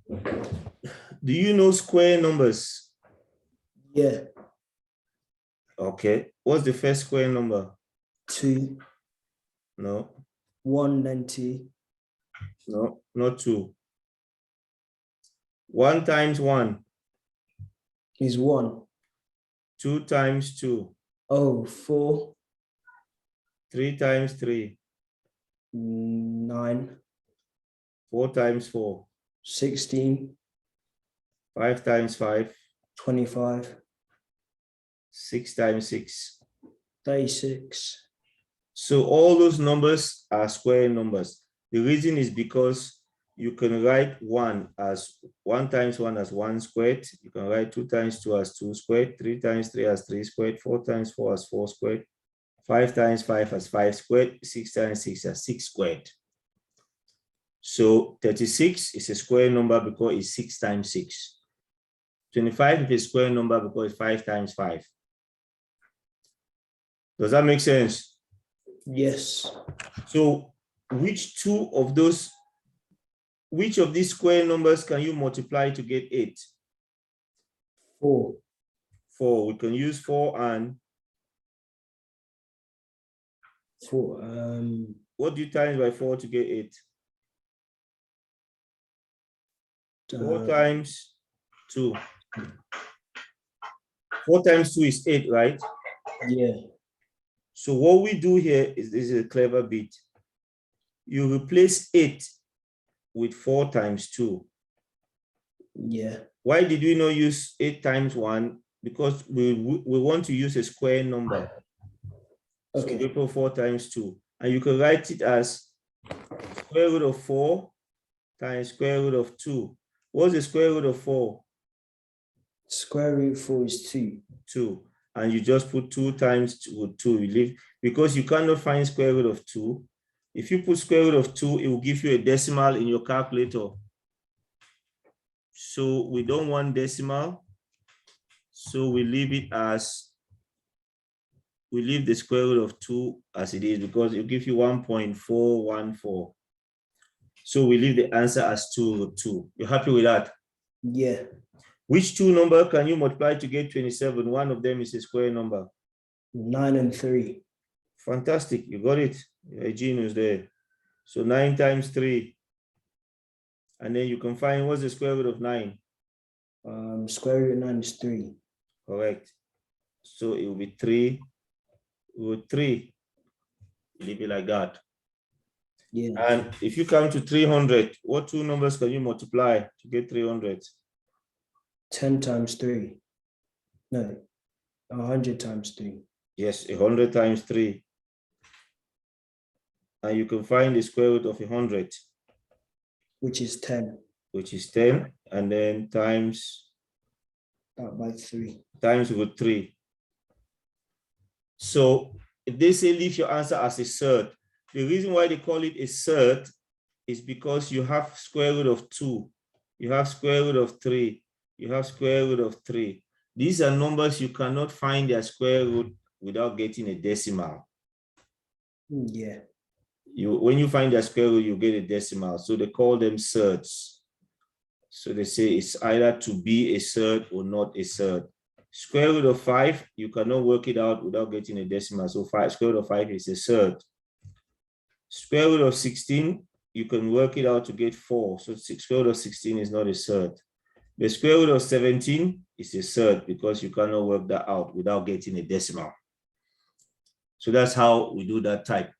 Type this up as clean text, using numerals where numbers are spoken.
Do you know square numbers? Yeah. Okay. What's the first square number? 2. No. 1 then 2. No, not 2. 1 times 1. Is 1. 2 times 2. Oh, 4. 3 times 3. 9. 4 times 4. 16. 5 times 5. 25. 6 times 6. 36. So all those numbers are square numbers. The reason is because you can write 1 as 1 times 1 as 1 squared. You can write 2 times 2 as 2 squared. 3 times 3 as 3 squared. 4 times 4 as 4 squared. 5 times 5 as 5 squared. 6 times 6 as 6 squared. So 36 is a square number because it's 6 times 6. 25 is a square number because it's 5 times 5. Does that make sense? Yes. So which of these square numbers can you multiply to get 8? 4. 4. We can use 4 and 4. What do you times by 4 to get 8? 4 times 2. 4 times 2 is 8, right? Yeah. So what we do here is, this is a clever bit. You replace 8 with 4 times 2. Yeah. Why did we not use 8 times 1? Because we want to use a square number. Okay. So we put 4 times 2. And you can write it as square root of 4 times square root of 2. What's the square root of 4? Square root 4 is 2. 2. And you just put 2 times 2. You leave, because you cannot find square root of 2. If you put square root of 2, it will give you a decimal in your calculator. So we don't want decimal. So we leave it as, we leave the square root of 2 as it is, because it gives you 1.414. So we leave the answer as 2 root 2. You're happy with that? Yeah. Which 2 number can you multiply to get 27? One of them is a square number. 9 and 3. Fantastic. You got it. You're a genius there. So 9 times 3. And then you can find, what's the square root of 9? Square root of 9 is 3. Correct. So it will be 3 root 3. Leave it like that. Yeah. And if you come to 300, what 2 numbers can you multiply to get 300? 10 times 3. No. 100 times 3. Yes, 100 times 3. And you can find the square root of 100. Which is 10. Which is 10. And then times That by 3. Times root 3. So if they say leave your answer as a surd, the reason why they call it a surd is because you have square root of 2, you have square root of 3, you have square root of 3. These are numbers you cannot find their square root without getting a decimal. Yeah. When you find their square root, you get a decimal. So they call them surds. So they say it's either to be a surd or not a surd. Square root of 5, you cannot work it out without getting a decimal. So square root of 5 is a surd. Square root of 16, you can work it out to get 4. So square root of 16 is not a surd. The square root of 17 is a surd because you cannot work that out without getting a decimal. So that's how we do that type.